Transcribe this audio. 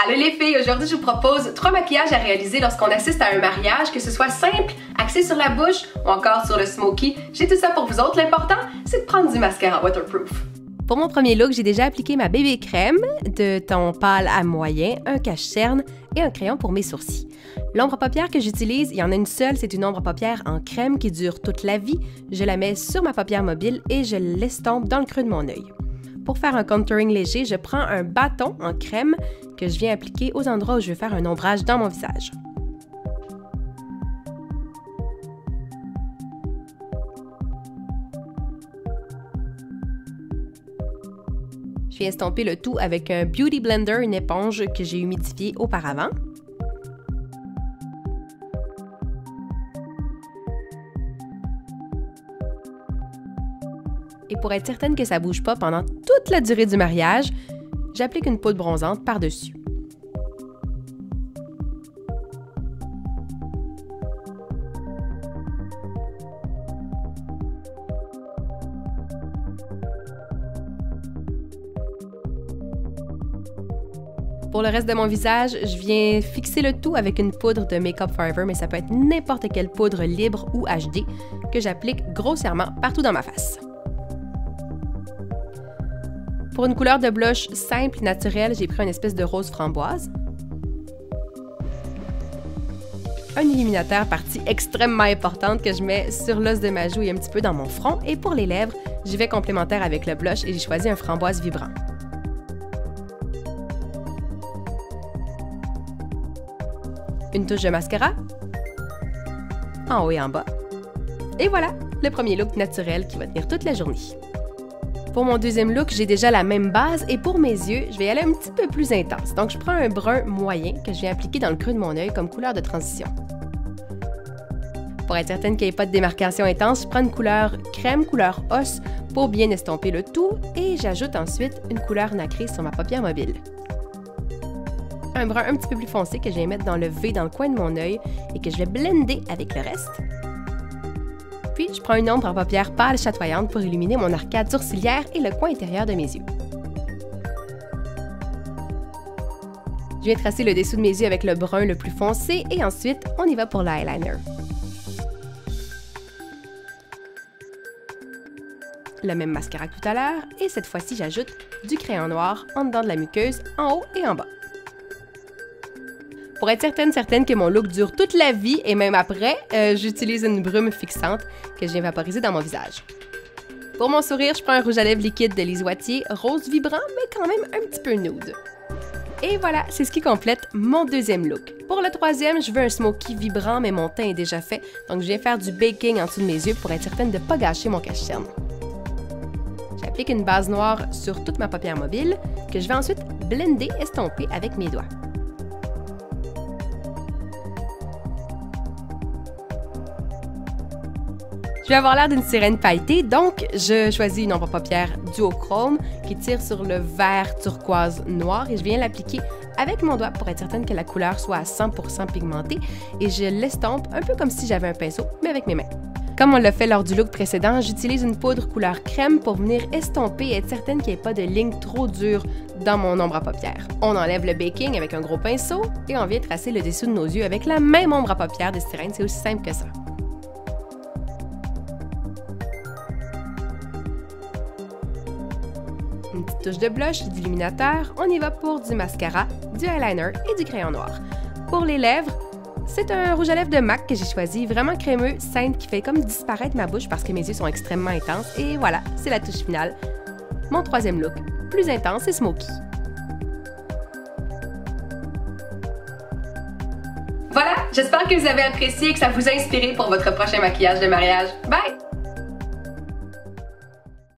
Allô les filles, aujourd'hui je vous propose 3 maquillages à réaliser lorsqu'on assiste à un mariage, que ce soit simple, axé sur la bouche ou encore sur le smoky. J'ai tout ça pour vous autres, l'important c'est de prendre du mascara waterproof. Pour mon premier look, j'ai déjà appliqué ma bébé crème de ton pâle à moyen, un cache-cerne et un crayon pour mes sourcils. L'ombre à paupières que j'utilise, il y en a une seule, c'est une ombre à paupières en crème qui dure toute la vie. Je la mets sur ma paupière mobile et je l'estompe dans le creux de mon œil. Pour faire un contouring léger, je prends un bâton en crème que je viens appliquer aux endroits où je veux faire un ombrage dans mon visage. Je viens estomper le tout avec un Beauty Blender, une éponge que j'ai humidifiée auparavant. Et pour être certaine que ça ne bouge pas pendant toute la durée du mariage, j'applique une poudre bronzante par-dessus. Pour le reste de mon visage, je viens fixer le tout avec une poudre de Make Up Forever, mais ça peut être n'importe quelle poudre libre ou HD que j'applique grossièrement partout dans ma face. Pour une couleur de blush simple et naturelle, j'ai pris une espèce de rose framboise. Un illuminateur, partie extrêmement importante que je mets sur l'os de ma joue et un petit peu dans mon front. Et pour les lèvres, j'y vais complémentaire avec le blush et j'ai choisi un framboise vibrant. Une touche de mascara, en haut et en bas. Et voilà, le premier look naturel qui va tenir toute la journée. Pour mon deuxième look, j'ai déjà la même base et pour mes yeux, je vais y aller un petit peu plus intense. Donc, je prends un brun moyen que je viens appliquer dans le creux de mon œil comme couleur de transition. Pour être certaine qu'il n'y ait pas de démarcation intense, je prends une couleur crème, couleur os pour bien estomper le tout et j'ajoute ensuite une couleur nacrée sur ma paupière mobile. Un brun un petit peu plus foncé que je viens mettre dans le V dans le coin de mon œil et que je vais blender avec le reste. Puis, je prends une ombre à paupières pâle chatoyante pour illuminer mon arcade sourcilière et le coin intérieur de mes yeux. Je viens tracer le dessous de mes yeux avec le brun le plus foncé et ensuite, on y va pour l'eyeliner. Le même mascara que tout à l'heure et cette fois-ci, j'ajoute du crayon noir en dedans de la muqueuse, en haut et en bas. Pour être certaine que mon look dure toute la vie et même après, j'utilise une brume fixante que je viens vaporiser dans mon visage. Pour mon sourire, je prends un rouge à lèvres liquide de Lise Wattier, rose vibrant mais quand même un petit peu nude. Et voilà, c'est ce qui complète mon deuxième look. Pour le troisième, je veux un smoky vibrant mais mon teint est déjà fait, donc je viens faire du baking en dessous de mes yeux pour être certaine de ne pas gâcher mon cache-cerne. J'applique une base noire sur toute ma paupière mobile que je vais ensuite blender, estomper avec mes doigts. Je vais avoir l'air d'une sirène pailletée, donc je choisis une ombre à paupières duochrome qui tire sur le vert turquoise noir et je viens l'appliquer avec mon doigt pour être certaine que la couleur soit à 100% pigmentée et je l'estompe un peu comme si j'avais un pinceau, mais avec mes mains. Comme on l'a fait lors du look précédent, j'utilise une poudre couleur crème pour venir estomper et être certaine qu'il n'y ait pas de ligne trop dure dans mon ombre à paupières. On enlève le baking avec un gros pinceau et on vient tracer le dessous de nos yeux avec la même ombre à paupières de sirène, c'est aussi simple que ça. Une petite touche de blush, d'illuminateur, on y va pour du mascara, du eyeliner et du crayon noir. Pour les lèvres, c'est un rouge à lèvres de MAC que j'ai choisi, vraiment crémeux, simple, qui fait comme disparaître ma bouche parce que mes yeux sont extrêmement intenses. Et voilà, c'est la touche finale. Mon troisième look, plus intense et smoky. Voilà, j'espère que vous avez apprécié et que ça vous a inspiré pour votre prochain maquillage de mariage. Bye!